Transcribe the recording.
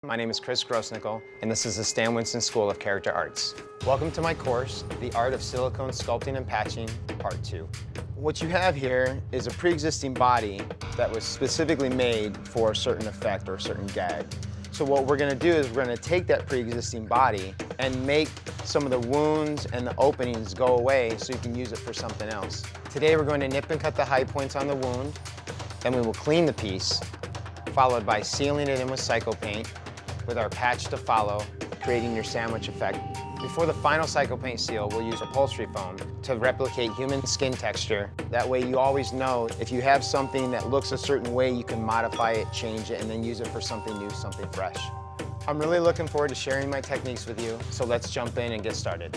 My name is Chris Grossnickle, and this is the Stan Winston School of Character Arts. Welcome to my course, The Art of Silicone Sculpting and Patching, Part 2. What you have here is a pre-existing body that was specifically made for a certain effect or a certain gag. So what we're going to do is we're going to take that pre-existing body and make some of the wounds and the openings go away so you can use it for something else. Today we're going to nip and cut the high points on the wound, then we will clean the piece, followed by sealing it in with Cycle Paint, with our patch to follow, creating your sandwich effect. Before the final Cycle Paint seal, we'll use upholstery foam to replicate human skin texture. That way you always know if you have something that looks a certain way, you can modify it, change it, and then use it for something new, something fresh. I'm really looking forward to sharing my techniques with you, so let's jump in and get started.